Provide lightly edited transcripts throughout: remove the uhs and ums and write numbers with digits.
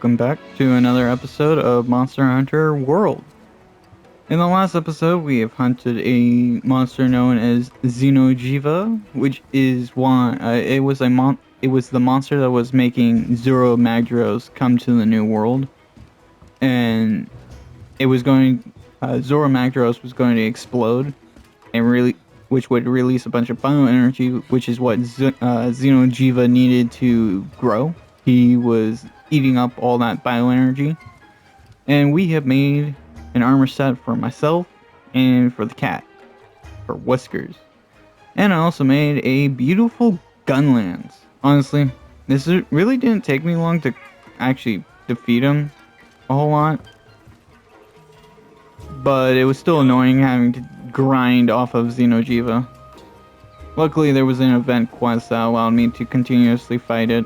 welcome back to another episode of Monster Hunter World. In the last episode, we have hunted a monster known as Xeno'jiiva, which is one. It was the monster that was making Zoro Magdaros come to the New World, and it was going. Zoro Magdaros was going to explode, and which would release a bunch of bioenergy, which is what Xeno'jiiva needed to grow. He was eating up all that bioenergy, and we have made an armor set for myself and for the cat, for Whiskers. And I also made a beautiful gun lance. Honestly, really didn't take me long to actually defeat him a whole lot, but it was still annoying having to grind off of Xeno'jiiva. Luckily, there was an event quest that allowed me to continuously fight it.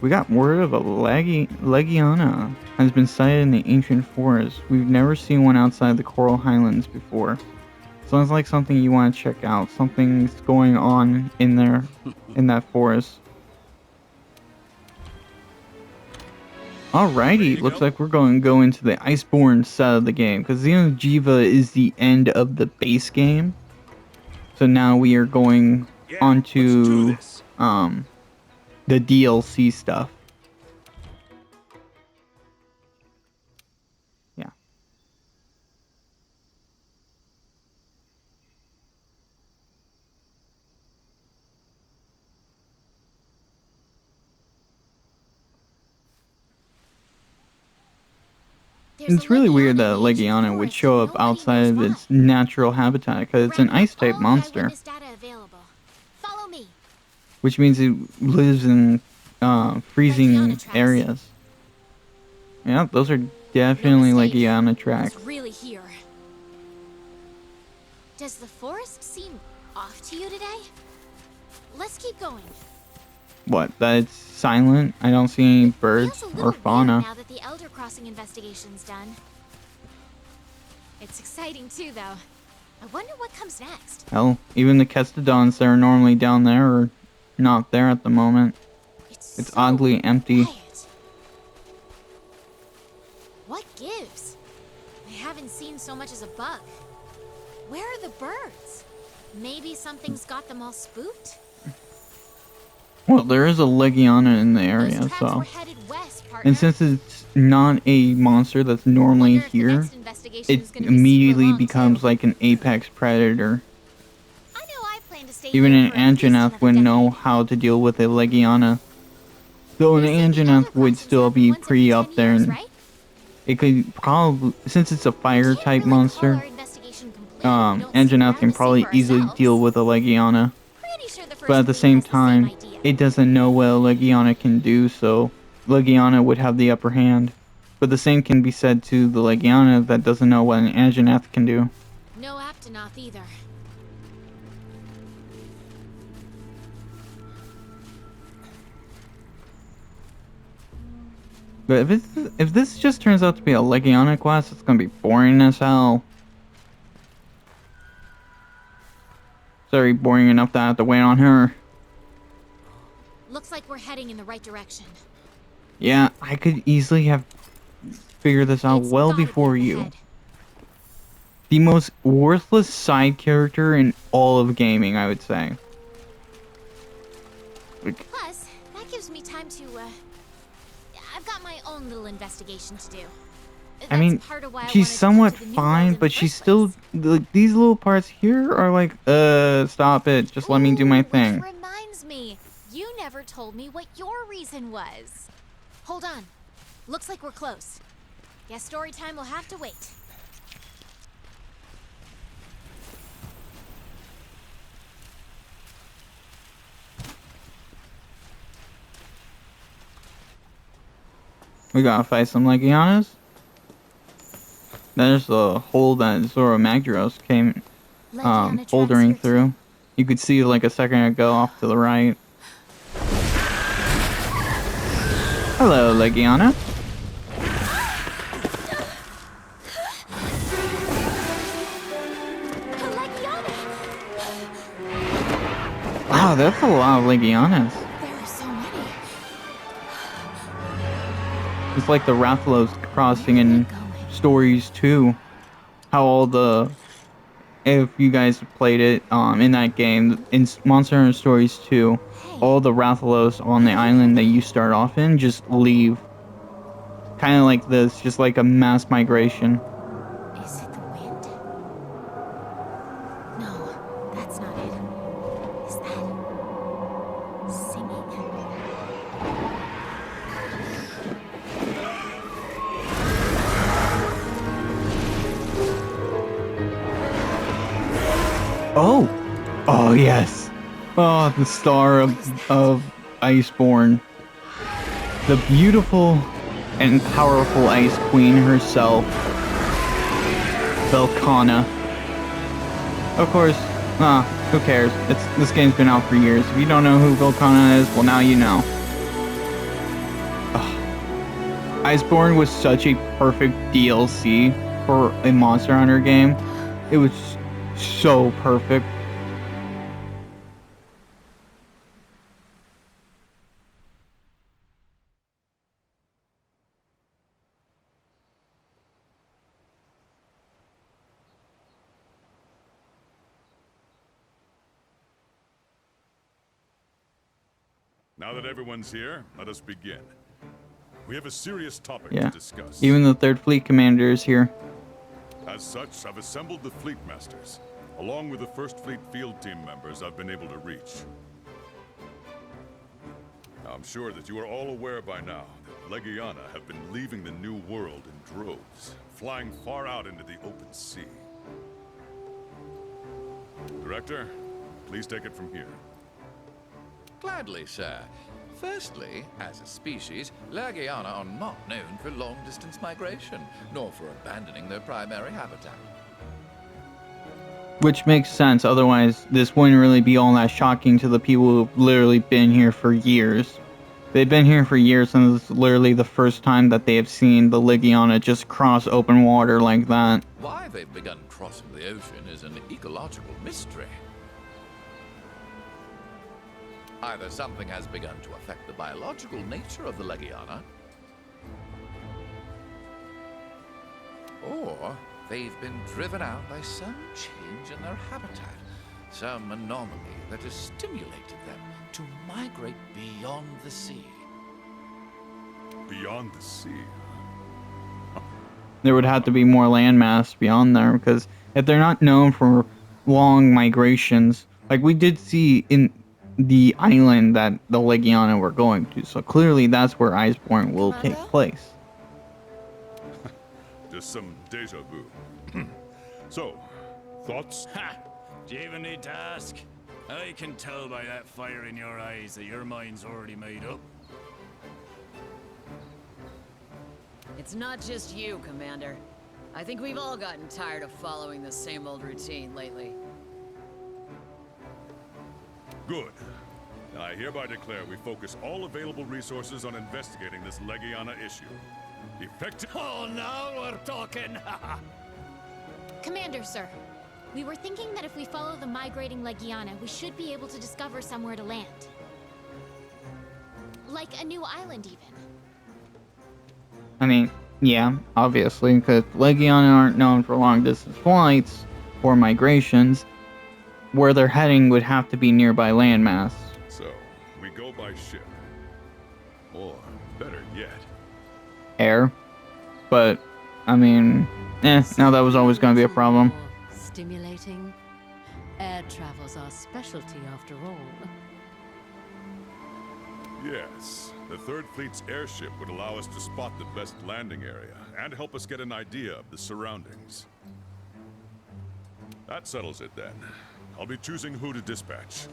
We got word of a Legiana has been sighted in the ancient forest. We've never seen one outside the Coral Highlands before. Sounds like something you want to check out. Something's going on in there, in that forest. Alrighty, looks like we're going to go into the Iceborne side of the game, because Xeno'jiiva is the end of the base game. So now we are going on to the DLC stuff. Yeah. It's really weird that Legiana would show up outside of its natural habitat because it's an ice-type monster. Which means it lives in freezing areas. Yeah, those are definitely Legiana tracks. Really here. Does the forest seem off to you today? Let's keep going. What? That it's silent? I don't see any birds or fauna. Now that the Elder Crossing investigation's done. It's exciting too, though. I wonder what comes next. Hell, even the Kestodons that are normally down there are not there at the moment. It's so oddly empty. Quiet. What gives? I haven't seen so much as a bug. Where are the birds? Maybe something's got them all spooked? Well, there is a Legiana in the area, so... And since it's not a monster that's normally here, it immediately becomes like an apex predator. Even an Anjanath would know how to deal with a Legiana. Though an Anjanath would still be pretty up there, and it could probably, since it's a fire type monster, Anjanath can probably easily deal with a Legiana. But at the same time, it doesn't know what a Legiana can do, so Legiana would have the upper hand. But the same can be said to the Legiana that doesn't know what an Anjanath can do. No Aptonoth either. But if this just turns out to be a Legiana quest, it's gonna be boring as hell. It's already boring enough that I have to wait on her. Looks like we're heading in the right direction. Yeah, I could easily have figured this out well before you. The most worthless side character in all of gaming, I would say. Plus, that gives me time to, I've got my own little investigation to do. I mean, she's somewhat fine, but she's still... these little parts here are like, stop it. Just let me do my thing. Which reminds me, you never told me what your reason was. Hold on. Looks like we're close. Guess story time will have to wait. We gotta fight some Legianas. There's the hole that Zoro Magdaros came bouldering through. You could see like a second ago off to the right. Hello, Legiana. Wow, that's a lot of Legianas. There are so many. It's like the Rathalos crossing Where are they in going? Stories 2. How all the if you guys played it in that game in Monster Hunter Stories 2, Hey, all the Rathalos on the island that you start off in just leave. Kind of like this, just like a mass migration. is it the wind? No, that's not it. Is that singing? Oh! Oh, yes! Oh, the star of Iceborne. The beautiful and powerful Ice Queen herself, Velkhana. Of course, who cares? This game's been out for years. If you don't know who Velkhana is, well, now you know. Iceborne was such a perfect DLC for a Monster Hunter game. It was so perfect. Now that everyone's here, let us begin. We have a serious topic Yeah. to discuss. Even the Third Fleet Commander is here. As such, I've assembled the Fleet Masters, along with the First Fleet field team members I've been able to reach. Now, I'm sure that you are all aware by now that Legiana have been leaving the New World in droves, flying far out into the open sea. Director, please take it from here. Gladly, sir. Firstly, as a species, Legiana are not known for long-distance migration, nor for abandoning their primary habitat. Which makes sense, otherwise this wouldn't really be all that shocking to the people who've literally been here for years. They've been here for years and it's literally the first time that they have seen the Legiana just cross open water like that. Why they've begun crossing the ocean is an ecological mystery. Either something has begun to affect the biological nature of the Legiana, or they've been driven out by some change in their habitat, some anomaly that has stimulated them to migrate beyond the sea. Beyond the sea. There would have to be more landmass beyond there because if they're not known for long migrations, like we did see in the island that the Legiana were going to, so clearly that's where Iceborne will take place. Just some deja vu. So, thoughts? Ha! Do you even need to ask? I can tell by that fire in your eyes that your mind's already made up. It's not just you, Commander. I think we've all gotten tired of following the same old routine lately. Good. And I hereby declare we focus all available resources on investigating this Legiana issue. Effective. Oh, now we're talking! Commander, sir. We were thinking that if we follow the migrating Legiana, we should be able to discover somewhere to land. Like a new island, even. I mean, yeah, obviously, because Legiana aren't known for long distance flights or migrations. Where they're heading would have to be nearby landmass. So, we go by ship. Or, better yet, Air. But, I mean, now that was always going to be a problem. Stimulating. Air travel's our specialty, after all. yes. The Third Fleet's airship would allow us to spot the best landing area and help us get an idea of the surroundings. That settles it then. I'll be choosing who to dispatch,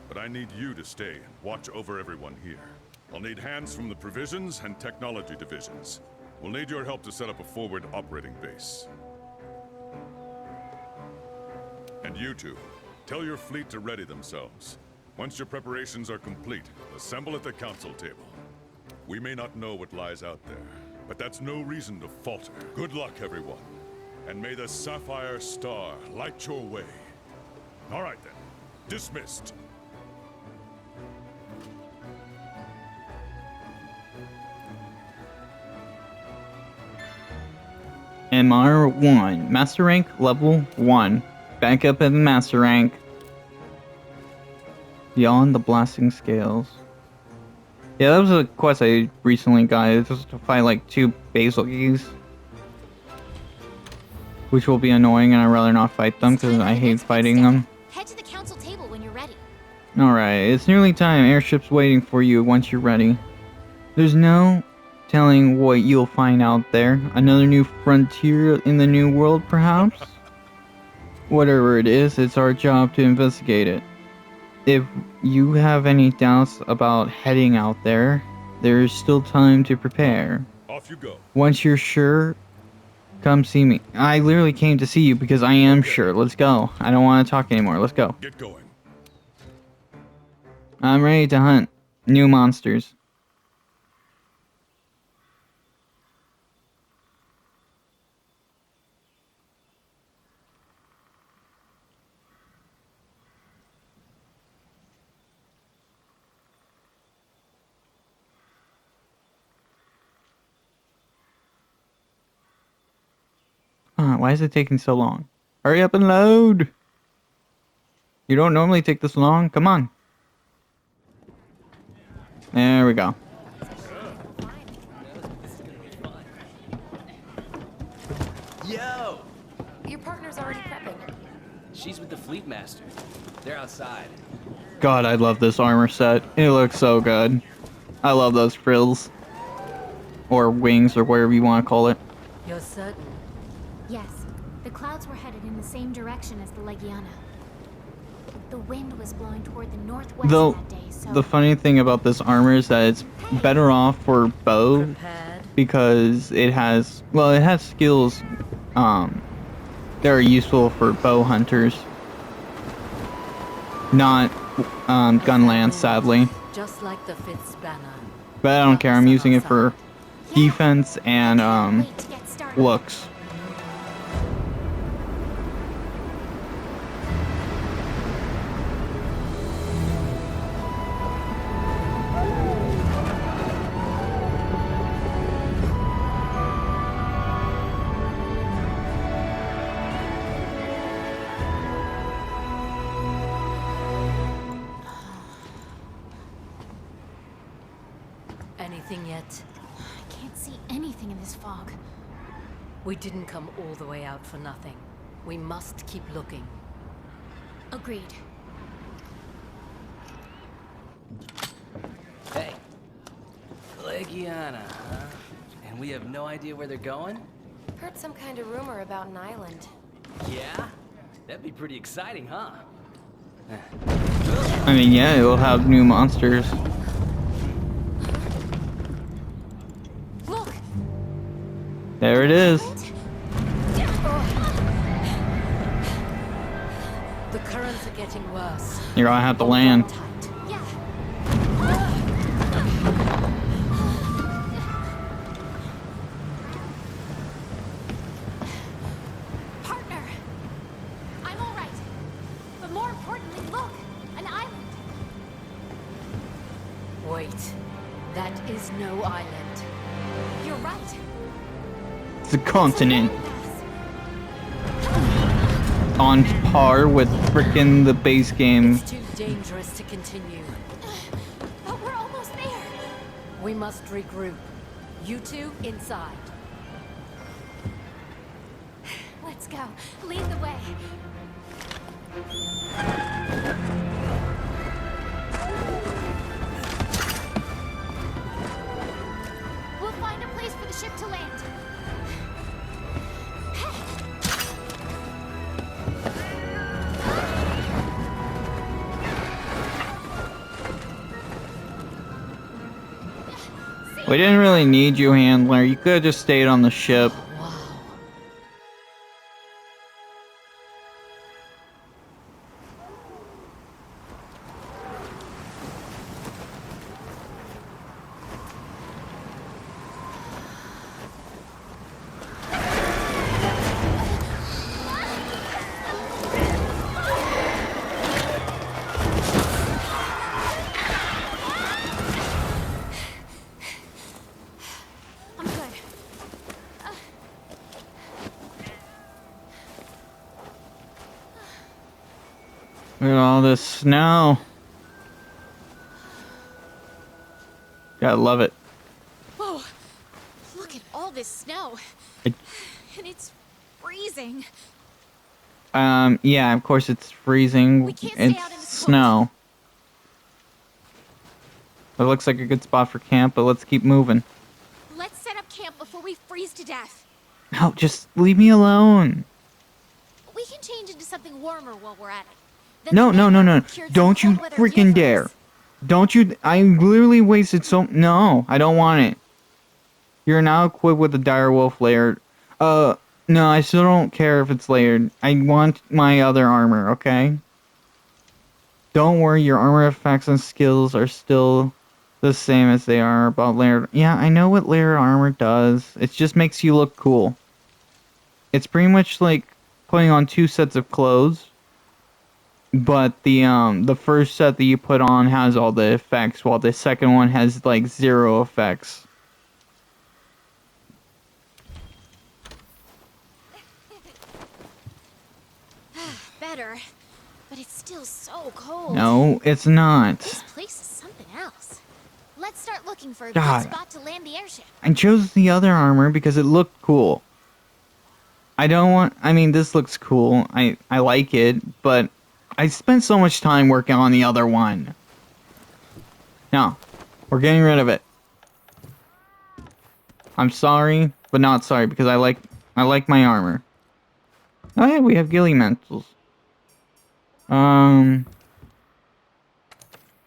but I need you to stay and watch over everyone here. I'll need hands from the provisions and technology divisions. We'll need your help to set up a forward operating base. And you two, tell your fleet to ready themselves. Once your preparations are complete, assemble at the council table. We may not know what lies out there, but that's no reason to falter. Good luck, everyone. And may the Sapphire Star light your way. All right then. Dismissed. MR1. Master rank level 1. Back up in master rank. Beyond the blasting scales. Yeah, that was a quest I recently got. It was to fight like 2 basil geese. Which will be annoying, and I'd rather not fight them because I hate fighting them. Head to the council table when you're ready. Alright, it's nearly time. Airship's waiting for you once you're ready. There's no telling what you'll find out there. Another new frontier in the new world, perhaps? Whatever it is, it's our job to investigate it. If you have any doubts about heading out there, there's still time to prepare. Off you go. Once you're sure, come see me. I literally came to see you because I am sure. Let's go. I don't want to talk anymore. Let's go. Get going. I'm ready to hunt new monsters. Why is it taking so long? Hurry up and load! You don't normally take this long. Come on. There we go. Yo! Your partner's already prepping. She's with the Fleet Master. They're outside. God, I love this armor set. It looks so good. I love those frills. Or wings, or whatever you want to call it. You're certain? Yes, the clouds were headed in the same direction as the Legiana. The wind was blowing toward the northwest Though, that day, so... the funny thing about this armor is that it's better off for bow Prepared? because it has, well, it has skills that are useful for bow hunters. Not gunlance, sadly. Just like the fifth banner. But I don't care, I'm using it for defense and Wait to get started. looks. Anything yet? I can't see anything in this fog. We didn't come all the way out for nothing. We must keep looking. Agreed. Hey. Legiana, huh? And we have no idea where they're going? Heard some kind of rumor about an island. Yeah? That'd be pretty exciting, huh? I mean, yeah, it will have new monsters. Look! There it is. The currents are getting worse. You're gonna have to land. Tight. Yeah. Partner! I'm all right. But more importantly, look! An island! Wait. That is no island. You're right. It's a continent Landmass. on par with frickin' the base game. It's too dangerous to continue. But we're almost there. We must regroup. You two inside. Let's go. Lead the way. We'll find a place for the ship to land. We didn't really need you, handler. You could have just stayed on the ship. Wow. I'm good. Look at all this snow. Gotta love it. Whoa! Look at all this snow. It- And it's freezing. Yeah, of course it's freezing. We can't stay It's out in this snow. It looks like a good spot for camp, but let's keep moving. Let's set up camp before we freeze to death. No, just leave me alone. We can change into something warmer while we're at it. No. Cured some Don't you cold weather freaking gear for dare. us. Don't you. I literally wasted so. No, I don't want it. You're now equipped with the dire wolf layer. No, I still don't care if it's layered. I want my other armor, okay? Don't worry, your armor effects and skills are still the same as they are about layered. Yeah, I know what layered armor does. It just makes you look cool. It's pretty much like putting on 2 sets of clothes. But the first set that you put on has all the effects, while the second one has like 0 effects. Better, but it's still so cold. No, it's not. This place is something else. Let's start looking for a God. good spot to land the airship. I chose the other armor because it looked cool. I mean, this looks cool. I like it, but I spent so much time working on the other one. No, we're getting rid of it. I'm sorry, but not sorry because I like my armor. Oh yeah, we have ghillie mantles. I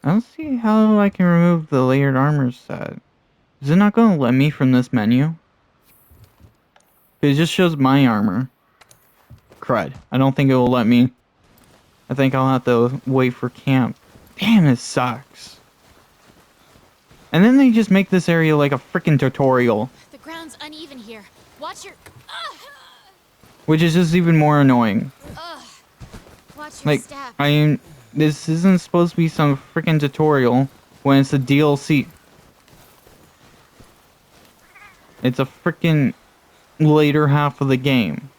don't see how I can remove the layered armor set. Is it not going to let me from this menu? It just shows my armor. Crud. I don't think it will let me. I think I'll have to wait for camp. Damn, it sucks. And then they just make this area like a freaking tutorial. The ground's uneven here. Watch your... Ugh! Which is just even more annoying. Ugh! Watch your Like, step. this isn't supposed to be some freaking tutorial when it's a DLC. It's a freaking later half of the game.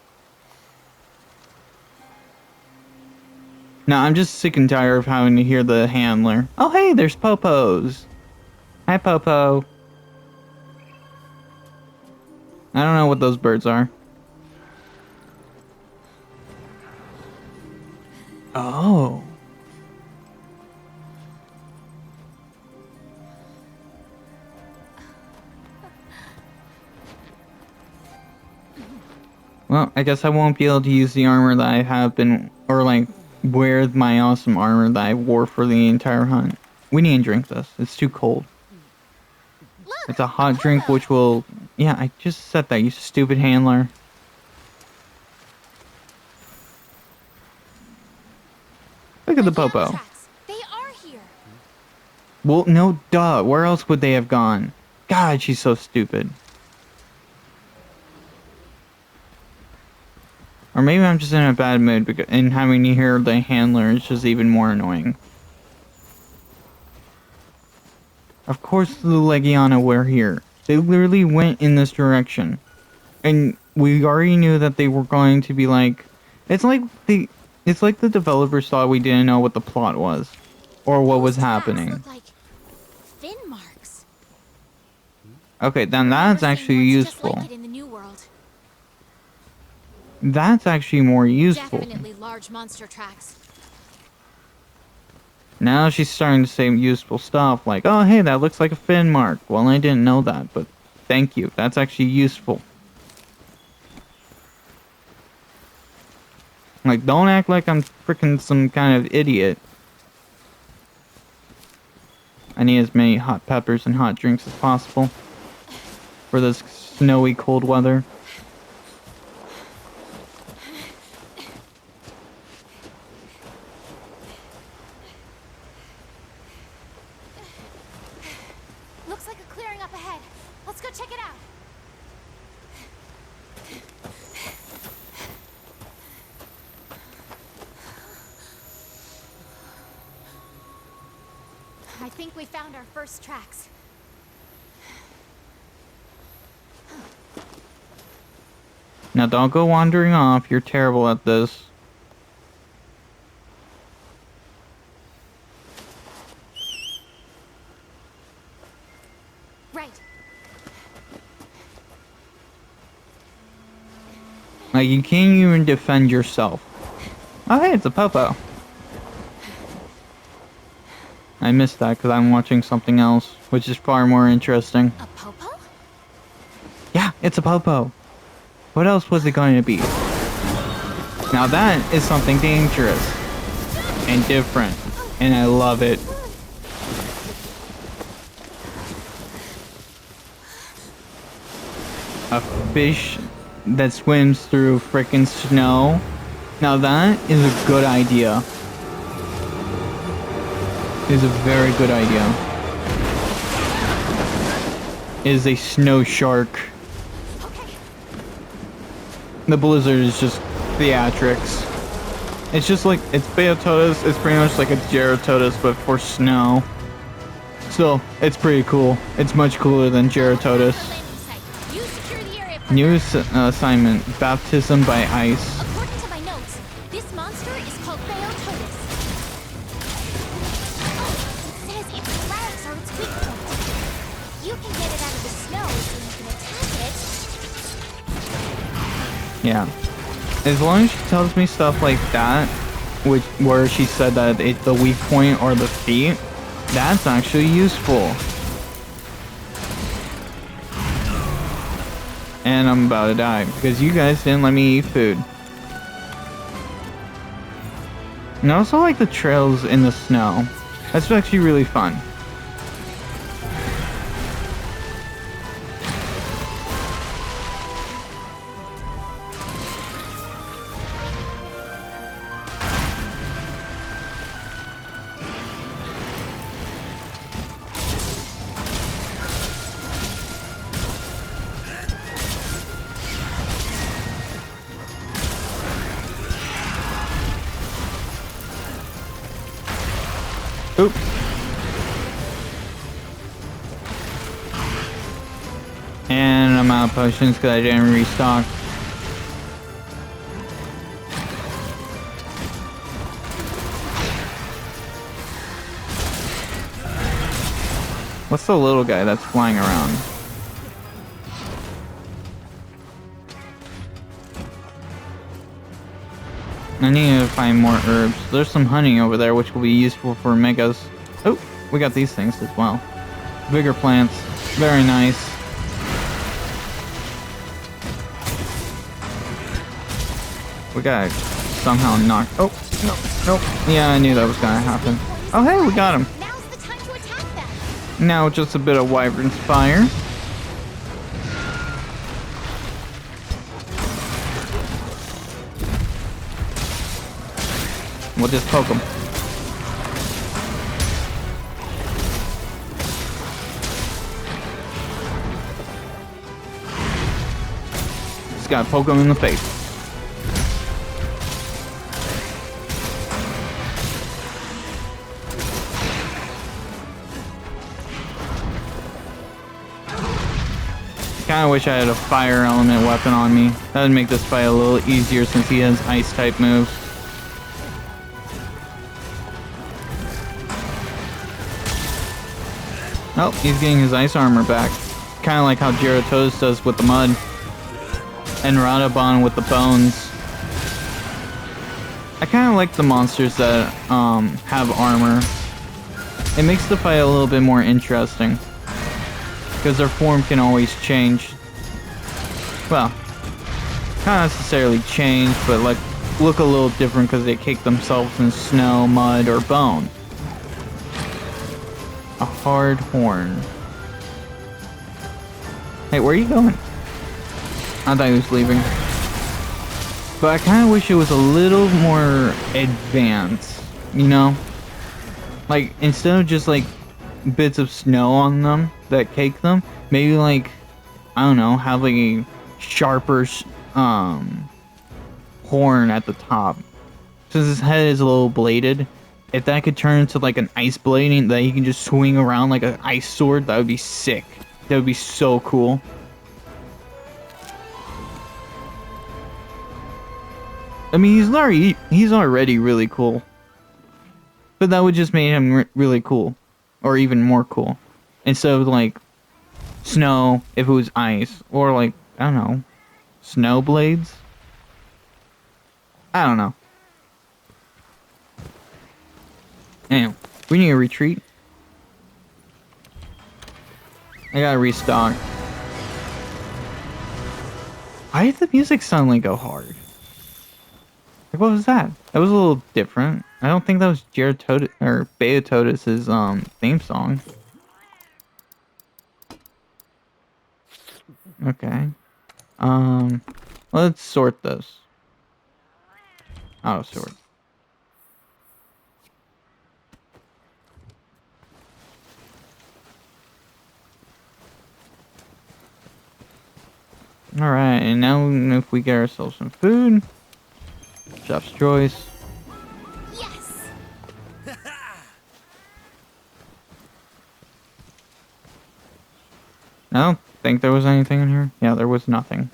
Now, I'm just sick and tired of having to hear the handler. Oh, hey, there's Popos. Hi, Popo. I don't know what those birds are. Oh. Well, I guess I won't be able to use the armor that I have been, or like, wear my awesome armor that I wore for the entire hunt. We need to drink this. It's too cold. Look, It's a hot drink which will... Yeah, I just said that, you stupid handler. Look at the camel Popo. tracks. They are here. Well, no, duh. Where else would they have gone? God, she's so stupid. Or maybe I'm just in a bad mood because, and having to hear the handler is just even more annoying. Of course the Legiana were here. They literally went in this direction. And we already knew that they were going to be like... It's like the developers thought we didn't know what the plot was. Or what was Those tracks happening. look like fin marks. Okay, then that's Never seen actually ones just useful. like it in the New World. That's actually more useful. Definitely large monster tracks. Now she's starting to say useful stuff like, oh hey, that looks like a fin mark. Well, I didn't know that, but thank you. That's actually useful. Like, don't act like I'm freaking some kind of idiot. I need as many hot peppers and hot drinks as possible for this snowy cold weather. Looks like a clearing up ahead. Let's go check it out. I think we found our first tracks. Now don't go wandering off, you're terrible at this. Like, you can't even defend yourself. Oh, hey, it's a Popo. I missed that because I'm watching something else, which is far more interesting. A Popo? Yeah, it's a Popo. What else was it going to be? Now that is something dangerous and different, and I love it. A fish that swims through frickin' snow. Now that is a good idea. Is a very good idea. It is a snow shark. The blizzard is just theatrics. It's just like, it's Beototus, it's pretty much like a Gerototus, but for snow. Still, it's pretty cool. It's much cooler than Gerototus. You secure the area, partner. New assignment, Baptism by Ice. According to my notes, this monster is called Beototus. Oh, it says its legs are its weak point. You can get it out of the snow so you can attack it. Yeah. As long as she tells me stuff like that, where she said that the weak point or the feet, that's actually useful. And I'm about to die because you guys didn't let me eat food. And I also like the trails in the snow. That's actually really fun. Oop. And I'm out of potions because I didn't restock. What's the little guy that's flying around? I need to find more herbs. There's some honey over there which will be useful for megas. Oh, we got these things as well. Vigor plants. Very nice. We got somehow knocked. Oh, no, nope. Yeah, I knew that was gonna happen. Oh, hey, we got him. Now's the time to attack them. Now just a bit of Wyvern's Fire. We'll just poke him. Just gotta poke him in the face. Kinda wish I had a fire element weapon on me. That would make this fight a little easier since he has ice type moves. Oh, he's getting his ice armor back. Kind of like how Gerototus does with the mud. And Radobon with the bones. I kind of like the monsters that have armor. It makes the fight a little bit more interesting. Because their form can always change. Well, not necessarily change, but like look a little different because they cake themselves in snow, mud, or bone. A hard horn. Hey, where are you going? I thought he was leaving. But I kind of wish it was a little more advanced, you know? Like, instead of just like bits of snow on them that cake them, maybe like, I don't know, have like a sharper horn at the top. Since his head is a little bladed, if that could turn into like an ice blading that he can just swing around like an ice sword, that would be sick. That would be so cool. I mean, he's already really cool. But that would just make him really cool. Or even more cool. Instead of like snow if it was ice. Or like, I don't know, snow blades? I don't know. Anyway, we need to retreat. I gotta restock. Why did the music suddenly go hard? Like, what was that? That was a little different. I don't think that was Jared Todt or Beatotus's theme song. Okay. Let's sort this. Auto sort. Alright, and now if we get ourselves some food. Chef's choice. Yes! I don't think there was anything in here. Yeah, there was nothing.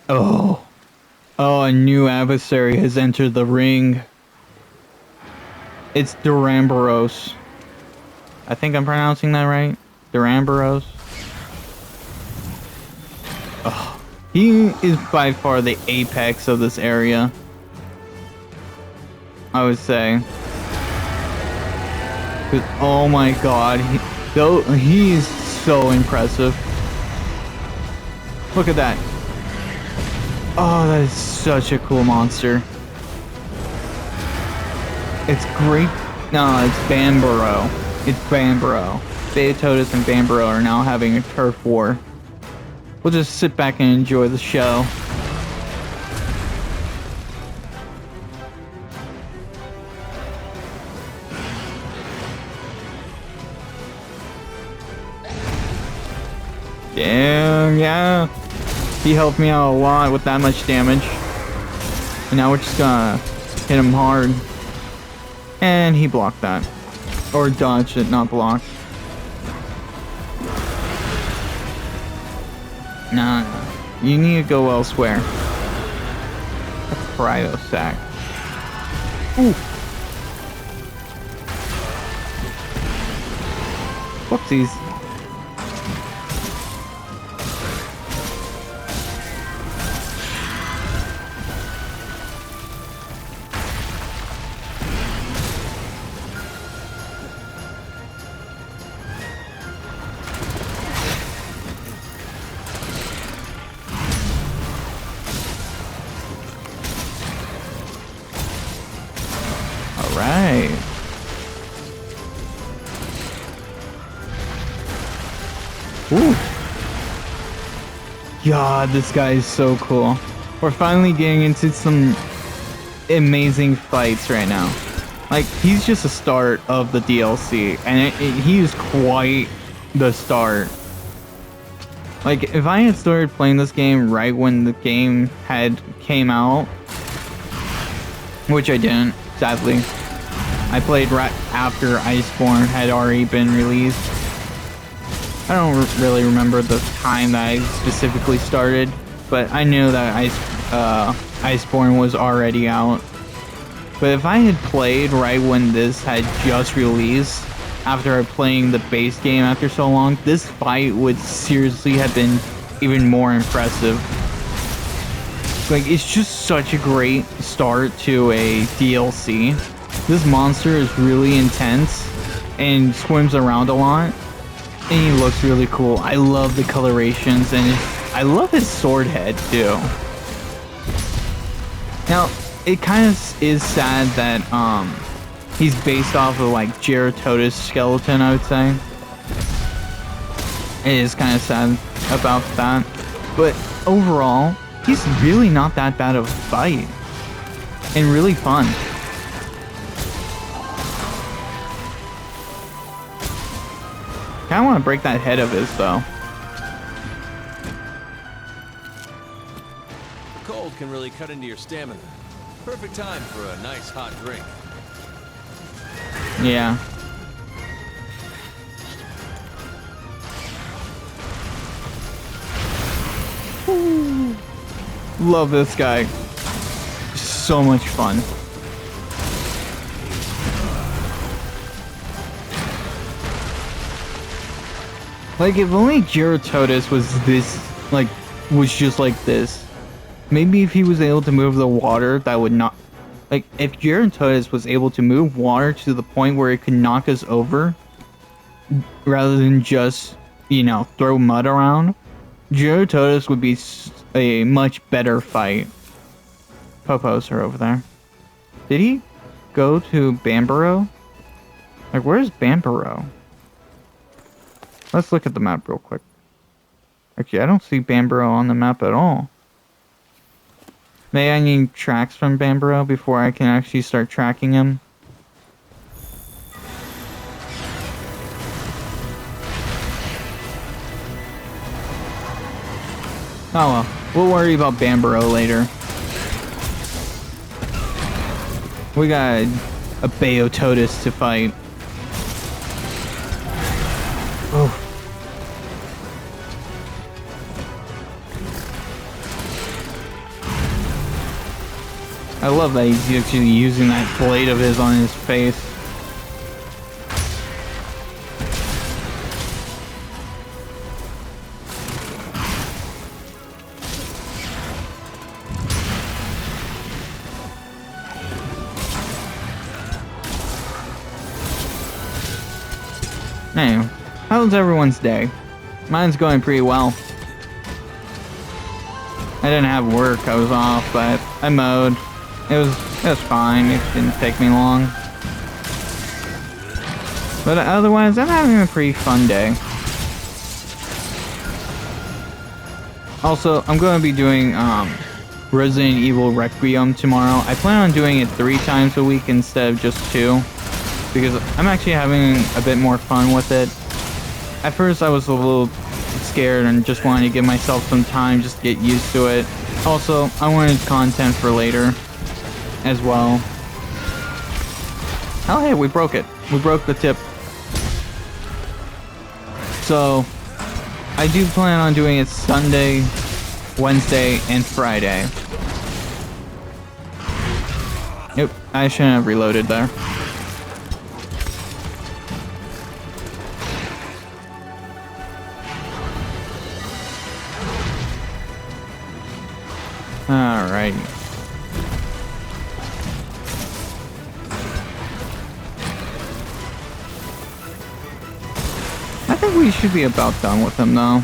Oh. Oh, a new adversary has entered the ring. It's Duramboros. I think I'm pronouncing that right. Duramboros. Oh, he is by far the apex of this area, I would say. 'Cause, oh my god, he is so impressive. Look at that. Oh, that is such a cool monster. It's great. No, it's Bambaro. It's Bambaro. Beatotus and Bambaro are now having a turf war. We'll just sit back and enjoy the show. Damn, yeah. He helped me out a lot with that much damage. And now we're just gonna hit him hard. And he blocked that. Or dodged it, not blocked. Nah, you need to go elsewhere. A cryo sack. Ooh. Whoopsies. Alright. Ooh. God, this guy is so cool. We're finally getting into some amazing fights right now. Like, he's just a start of the DLC, and he is quite the start. Like, if I had started playing this game right when the game had came out, which I didn't, sadly. I played right after Iceborne had already been released. I don't really remember the time that I specifically started, but I knew that Iceborne was already out. But if I had played right when this had just released, after playing the base game after so long, this fight would seriously have been even more impressive. Like, it's just such a great start to a DLC. This monster is really intense and swims around a lot, and he looks really cool. I love the colorations, and I love his sword head too. Now, it kind of is sad that he's based off of like Geratotus skeleton, I would say. It is kind of sad about that, but overall, he's really not that bad of a fight, and really fun. I want to break that head of his, though. Cold can really cut into your stamina. Perfect time for a nice hot drink. Yeah. Ooh. Love this guy. So much fun. Like, if only Geratodus was this, like, was just like this. Maybe if he was able to move the water, that would not... Like, if Geratodus was able to move water to the point where it could knock us over, rather than just, you know, throw mud around, Geratodus would be a much better fight. Popos are over there. Did he go to Bamborough? Like, where's Bamborough? Let's look at the map real quick. Actually, I don't see Bamborough on the map at all. Maybe I need tracks from Bamborough before I can actually start tracking him. Oh well, we'll worry about Bamborough later. We got a Beotodus to fight. Oh. I love that he's actually using that blade of his on his face. Anyway, how's everyone's day? Mine's going pretty well. I didn't have work, I was off, but I mowed. It was fine, it didn't take me long. But otherwise, I'm having a pretty fun day. Also, I'm going to be doing Resident Evil Requiem tomorrow. I plan on doing it 3 times a week instead of just 2. Because I'm actually having a bit more fun with it. At first I was a little scared and just wanted to give myself some time just to get used to it. Also, I wanted content for later as well. Oh hey, we broke it. We broke the tip. So, I do plan on doing it Sunday, Wednesday, and Friday. Nope, I shouldn't have reloaded there. Alright. I think we should be about done with him though.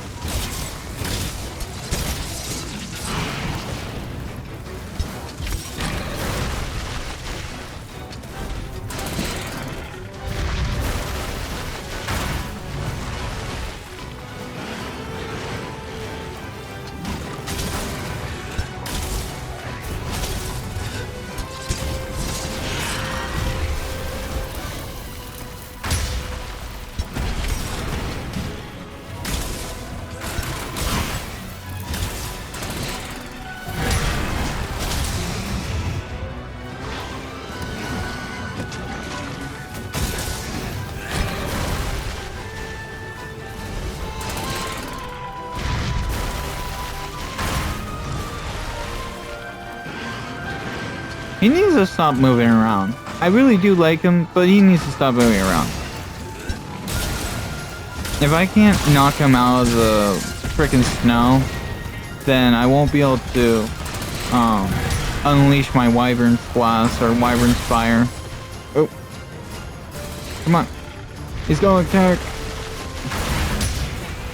He needs to stop moving around. I really do like him, but he needs to stop moving around. If I can't knock him out of the frickin' snow, then I won't be able to unleash my Wyvern's Blast or Wyvern's Fire. Oh. Come on. He's going to attack.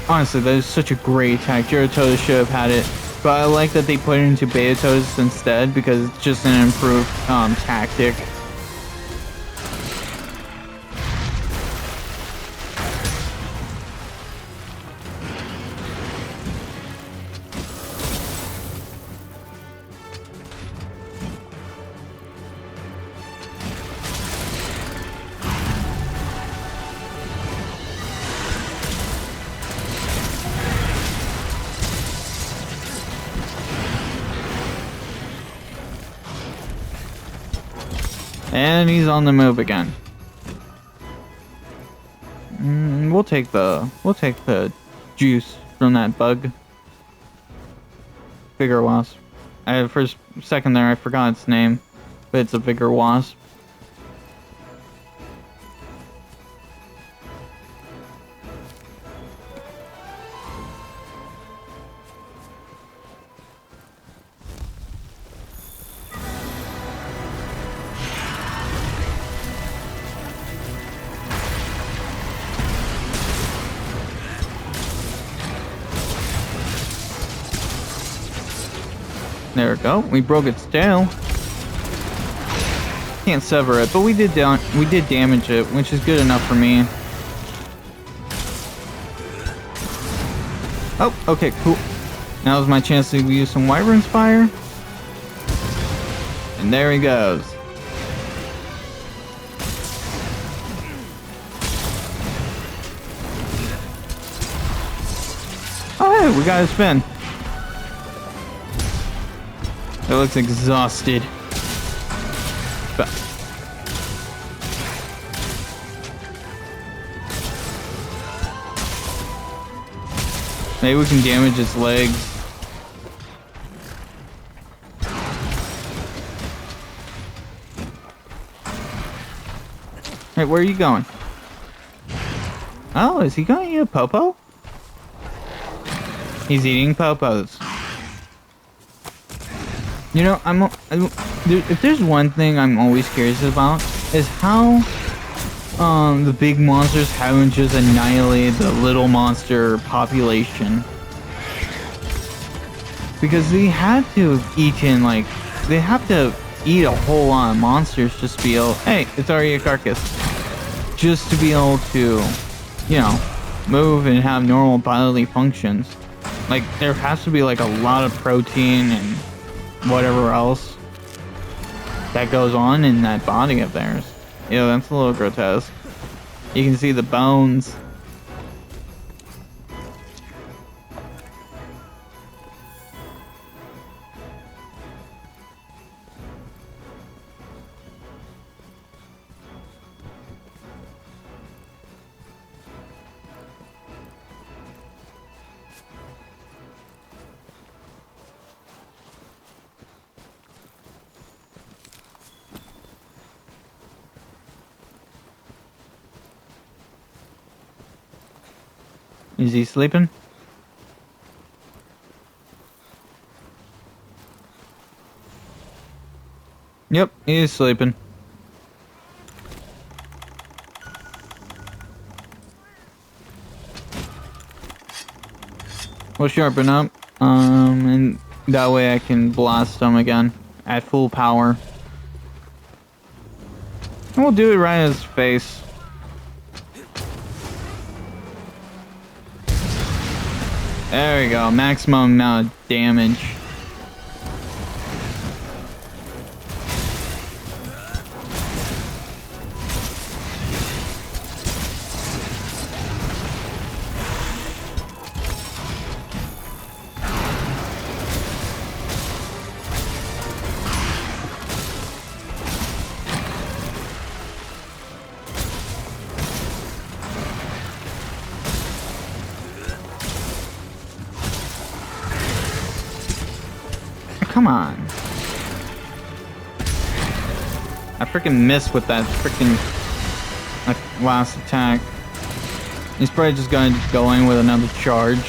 Honestly, that is such a great attack. Geratodus should have had it. But I like that they put it into Beotodus instead because it's just an improved tactic. And he's on the move again. We'll take the juice from that bug. Bigger wasp. For a second there, I forgot its name, but it's a bigger wasp. There we go. We broke its tail. Can't sever it, but we did damage it, which is good enough for me. Oh, okay, cool. Now is my chance to use some Wyvern's Fire. And there he goes. Oh, hey, we got a spin. It looks exhausted. But maybe we can damage its legs. Hey, where are you going? Oh, is he gonna eat a popo? He's eating popos. You know, if there's one thing I'm always curious about, is how the big monsters haven't just annihilated the little monster population. Because they had to have eaten, like, they have to eat a whole lot of monsters just to be able, hey, it's already a carcass. Just to be able to, you know, move and have normal bodily functions. Like, there has to be, like, a lot of protein and whatever else that goes on in that body of theirs. Yeah, that's a little grotesque. You can see the bones. Is he sleeping? Yep, he is sleeping. We'll sharpen up, and that way I can blast him again at full power. And we'll do it right in his face. There we go, maximum amount of damage. Come on. I freaking missed with that freaking last attack. He's probably just gonna go in with another charge.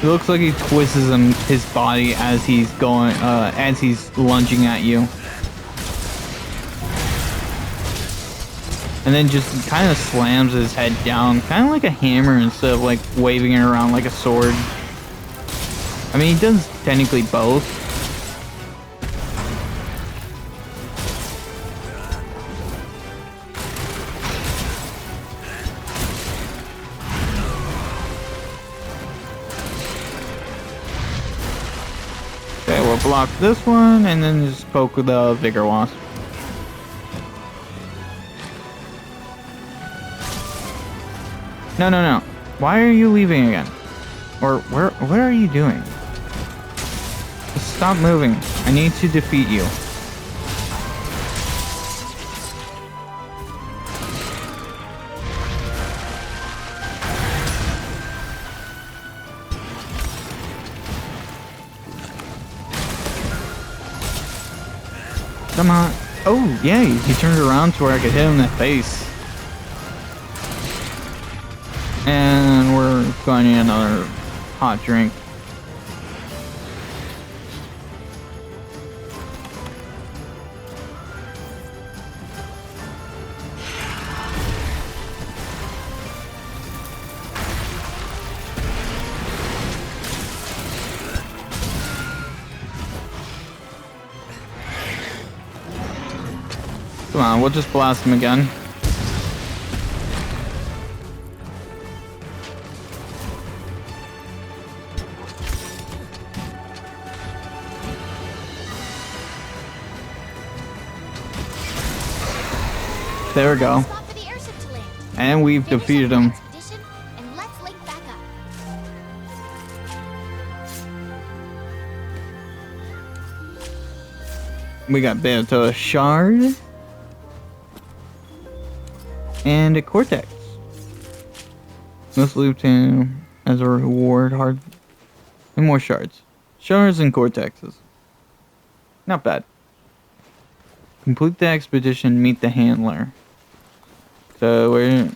It looks like he twists his body as he's going, as he's lunging at you. And then just kind of slams his head down, kind of like a hammer instead of like waving it around like a sword. I mean, he does technically both. Okay, we'll block this one and then just poke with the Vigor Wasp. No, no, no. Why are you leaving again? Or what are you doing? Just stop moving. I need to defeat you. Come on. Oh, yay. He turned around to where I could hit him in the face. And we're going to need another hot drink. Come on, we'll just blast him again. There we go. Spot for the airship to land. And we've Finish defeated up the him. expedition, and let's link back up. We got Beato Shard. And a Cortex. Let's loot him as a reward. Hard. And more shards. Shards and Cortexes. Not bad. Complete the expedition, meet the handler. So we're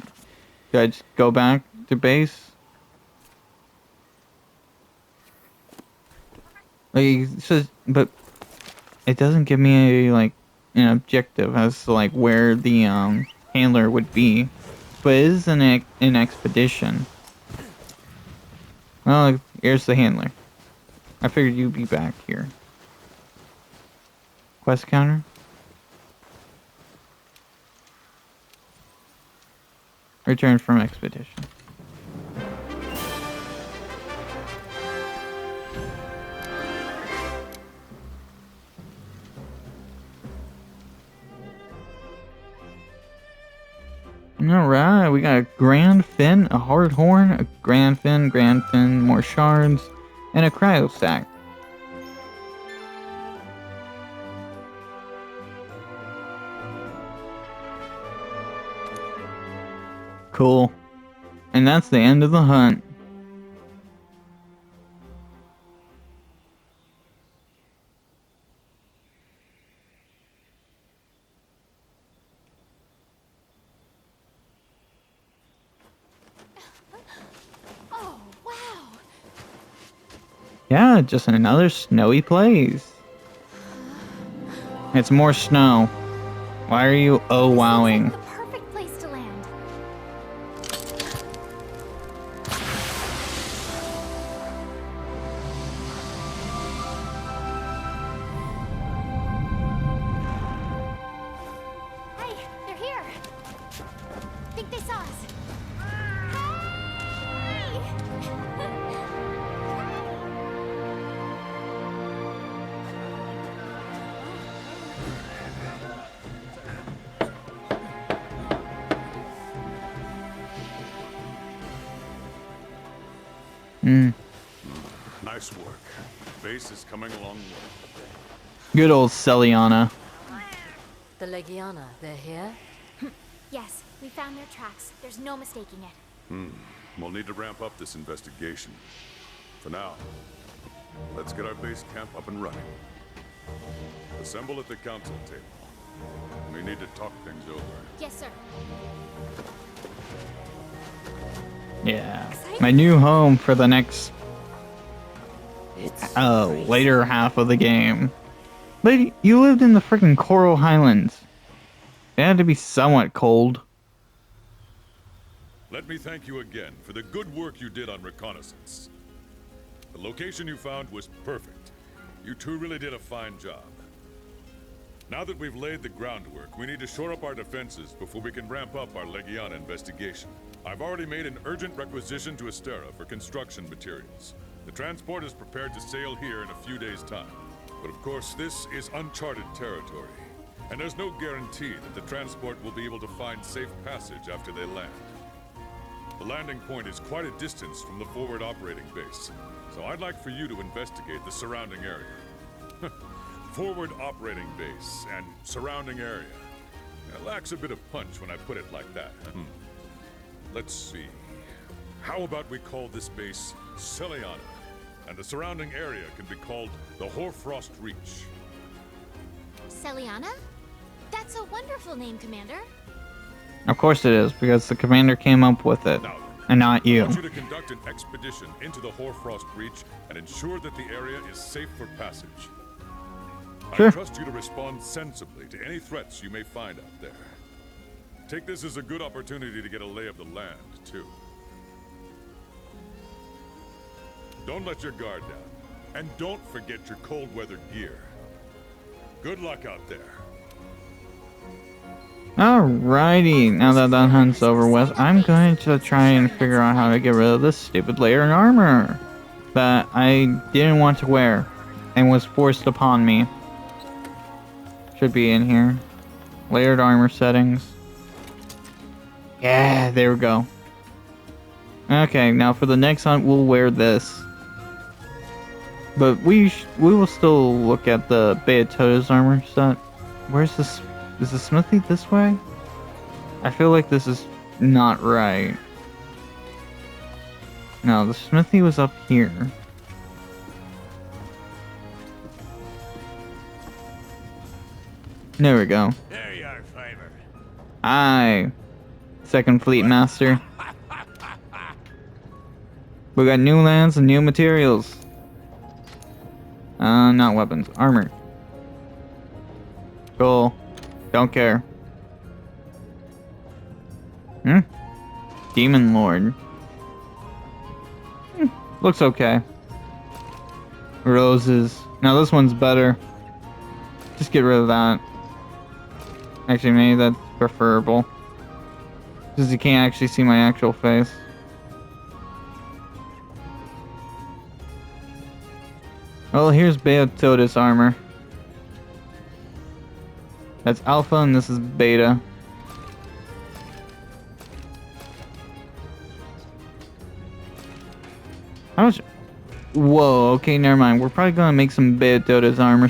gonna just go back to base. Like it says, but it doesn't give me a like an objective as to like where the handler would be. But it is an expedition. Well, here's the handler. I figured you'd be back here. Quest counter. Return from expedition. Alright, we got a Grand Fin, a Hard Horn, a Grand Fin, more shards, and a Cryo Stack. Cool. And that's the end of the hunt. Oh, wow. Yeah, just another snowy place. It's more snow. Why are you wowing? The perfect place to land. Hey, they're here. Think they saw us. Hey! Nice work. Base is coming along well. Good old Celiana. The Legiana, they're here? Yes, we found their tracks. There's no mistaking it. We'll need to ramp up this investigation. For now, let's get our base camp up and running. Assemble at the council table. We need to talk things over. Yes, sir. Yeah. My new home for the next later half of the game. But you lived in the freaking Coral Highlands. It had to be somewhat cold. Let me thank you again for the good work you did on reconnaissance. The location you found was perfect. You two really did a fine job. Now that we've laid the groundwork, we need to shore up our defenses before we can ramp up our Legiana investigation. I've already made an urgent requisition to Astera for construction materials. The transport is prepared to sail here in a few days' time. But of course, this is uncharted territory, and there's no guarantee that the transport will be able to find safe passage after they land. The landing point is quite a distance from the forward operating base, so I'd like for you to investigate the surrounding area. Forward operating base and surrounding area. It lacks a bit of punch when I put it like that. Let's see. How about we call this base Celiana, and the surrounding area can be called the Hoarfrost Reach. Celiana? That's a wonderful name, Commander. Of course it is, because the commander came up with it, Now, and not I you. want you to conduct an expedition into the Hoarfrost Breach and ensure that the area is safe for passage. Sure. I trust you to respond sensibly to any threats you may find out there. Take this as a good opportunity to get a lay of the land, too. Don't let your guard down, and don't forget your cold weather gear. Good luck out there. Alrighty, now that that hunt's over with, I'm going to try and figure out how to get rid of this stupid layered armor that I didn't want to wear and was forced upon me. Should be in here. Layered armor settings. Yeah, there we go. Okay, now for the next hunt, we'll wear this. But we will still look at the Beatoda's armor set. Where's this? Is the smithy this way? I feel like this is not right. No, the smithy was up here. There we go. There you are, Fiver. Aye. Second Fleet Master. We got new lands and new materials. Not weapons. Armor. Cool. Don't care. Demon Lord. Looks okay. Roses. Now this one's better. Just get rid of that. Actually, maybe that's preferable. Because you can't actually see my actual face. Well, here's Beatoda's armor. That's Alpha and this is Beta. How much? Whoa, okay, never mind. We're probably gonna make some Beatoda's armor.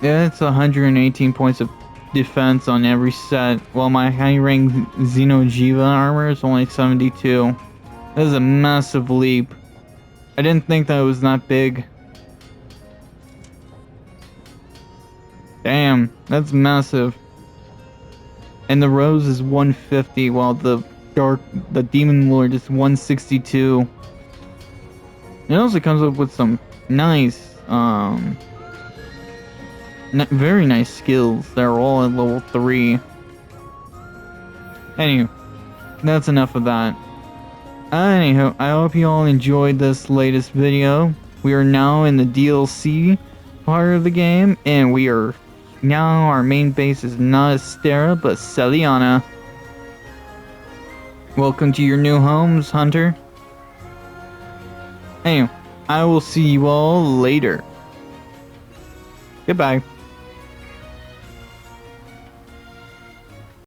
Yeah, it's 118 points of defense on every set, while my high rank Xeno'jiiva armor is only 72. That is a massive leap. I didn't think that it was that big. Damn, that's massive. And the Rose is 150, while the Demon Lord is 162. It also comes up with some nice, very nice skills that are all at level 3. Anyway, that's enough of that. Anyhow, I hope you all enjoyed this latest video. We are now in the DLC part of the game, and we are now, our main base is not Astera, but Celiana. Welcome to your new homes, Hunter. Anyway, I will see you all later. Goodbye.